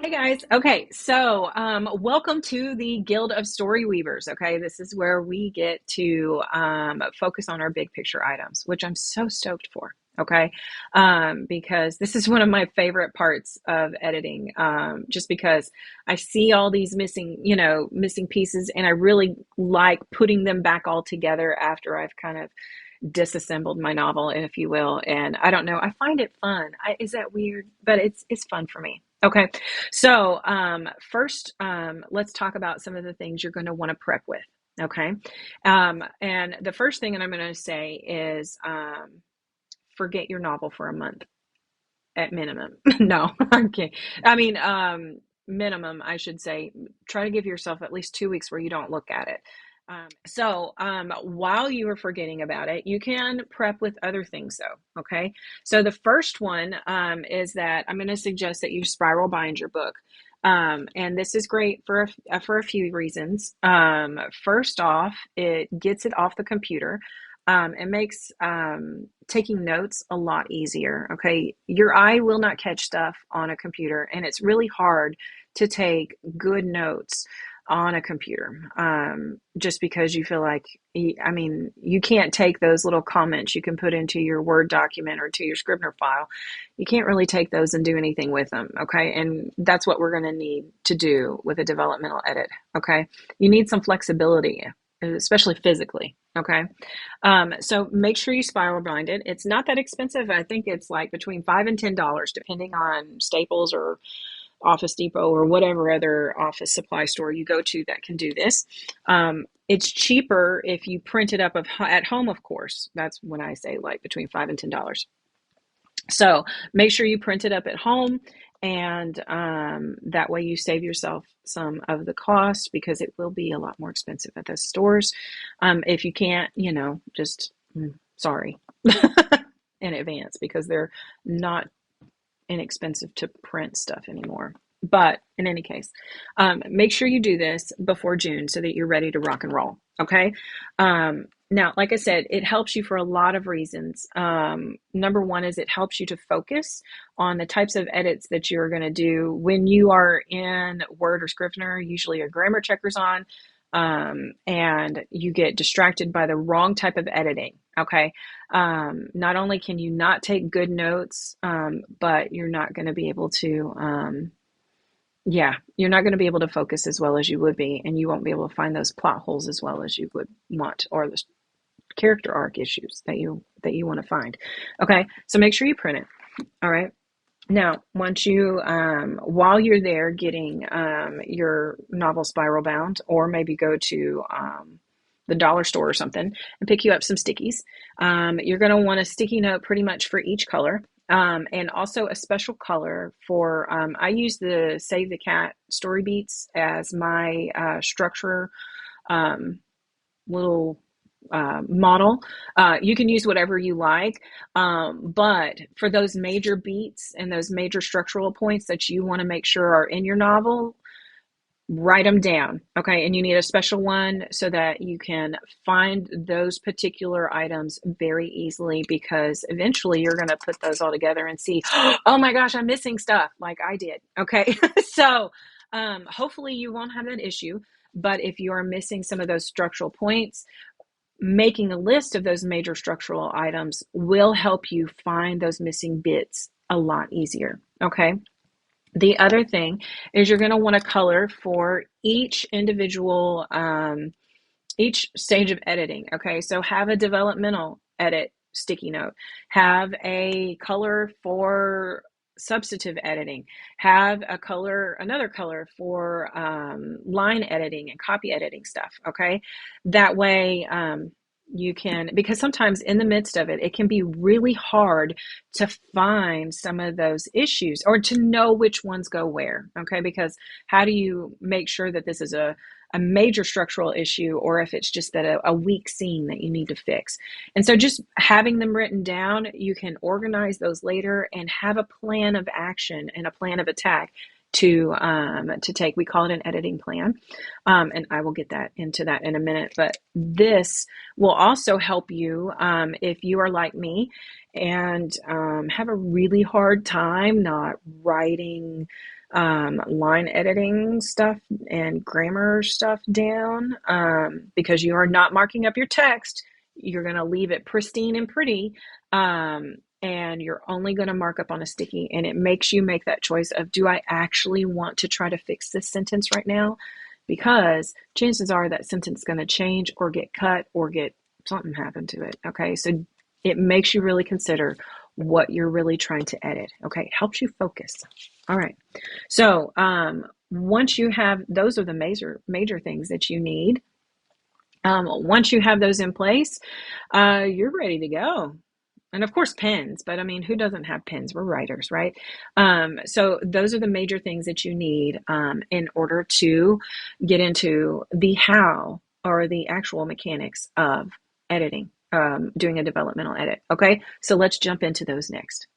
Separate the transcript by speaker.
Speaker 1: Hey guys. Okay, so welcome to the Guild of Story Weavers. Okay, this is where we get to focus on our big picture items, which I'm so stoked for. Okay, because this is one of my favorite parts of editing, just because I see all these missing pieces, and I really like putting them back all together after I've kind of disassembled my novel, if you will. And I don't know, I find it fun. Is that weird? But it's fun for me. Okay, so first, let's talk about some of the things you're going to want to prep with. Okay, and the first thing that I'm going to say is forget your novel for a month at minimum. No, I'm kidding. I mean, minimum, I should say. Try to give yourself at least 2 weeks where you don't look at it. While you are forgetting about it, you can prep with other things though. Okay. So the first one is that I'm going to suggest that you spiral bind your book. And this is great for a few reasons. First off, it gets it off the computer. It makes taking notes a lot easier. Okay. Your eye will not catch stuff on a computer, and it's really hard to take good notes on a computer, just because you feel like, I mean, you can't take those little comments you can put into your Word document or to your Scrivener file. You can't really take those and do anything with them, okay? And that's what we're going to need to do with a developmental edit, okay? You need some flexibility, especially physically, okay? So make sure you spiral bind it. It's not that expensive. I think it's like between $5 and $10, depending on Staples or Office Depot or whatever other office supply store you go to that can do this. It's cheaper if you print it up at home, of course. That's when I say like between $5 and $10. So make sure you print it up at home, and that way you save yourself some of the cost because it will be a lot more expensive at the stores. If you can't, just sorry in advance because they're not inexpensive to print stuff anymore. But in any case, make sure you do this before June so that you're ready to rock and roll. Okay. Now, like I said, it helps you for a lot of reasons. Number one is it helps you to focus on the types of edits that you're going to do when you are in Word or Scrivener. Usually a grammar checker's on, and you get distracted by the wrong type of editing. Okay. Not only can you not take good notes, but you're not going to be able to, you're not going to be able to focus as well as you would be, and you won't be able to find those plot holes as well as you would want, or the character arc issues that you want to find. Okay. So make sure you print it. All right. Now, once you, while you're there getting your novel spiral bound, or maybe go to the dollar store or something and pick you up some stickies, you're going to want a sticky note pretty much for each color, and also a special color for, I use the Save the Cat Story Beats as my structure little model. You can use whatever you like, but for those major beats and those major structural points that you want to make sure are in your novel, write them down. Okay. And you need a special one so that you can find those particular items very easily, because eventually you're going to put those all together and see, oh my gosh, I'm missing stuff like I did. Okay. So hopefully you won't have that issue. But if you are missing some of those structural points, making a list of those major structural items will help you find those missing bits a lot easier. Okay. The other thing is you're going to want to color for each individual, each stage of editing. Okay. So have a developmental edit sticky note, have a color for substantive editing, have another color for line editing and copy editing stuff. Okay. That way, you can, because sometimes in the midst of it, it can be really hard to find some of those issues or to know which ones go where. Okay. Because how do you make sure that this is a major structural issue, or if it's just that a weak scene that you need to fix? And so just having them written down, you can organize those later and have a plan of action and a plan of attack to take. We call it an editing plan, and I will get that into that in a minute. But this will also help you if you are like me and have a really hard time not writing line editing stuff and grammar stuff down because you are not marking up your text. You're going to leave it pristine and pretty. And you're only going to mark up on a sticky, and it makes you make that choice of, do I actually want to try to fix this sentence right now? Because chances are that sentence is going to change or get cut or get something happen to it. Okay, so it makes you really consider what you're really trying to edit. Okay, it helps you focus. All right, so once you have, those are the major things that you need. Once you have those in place, you're ready to go. And of course, pens, but I mean, who doesn't have pens? We're writers, right? So those are the major things that you need in order to get into the how or the actual mechanics of editing, doing a developmental edit. Okay, so let's jump into those next.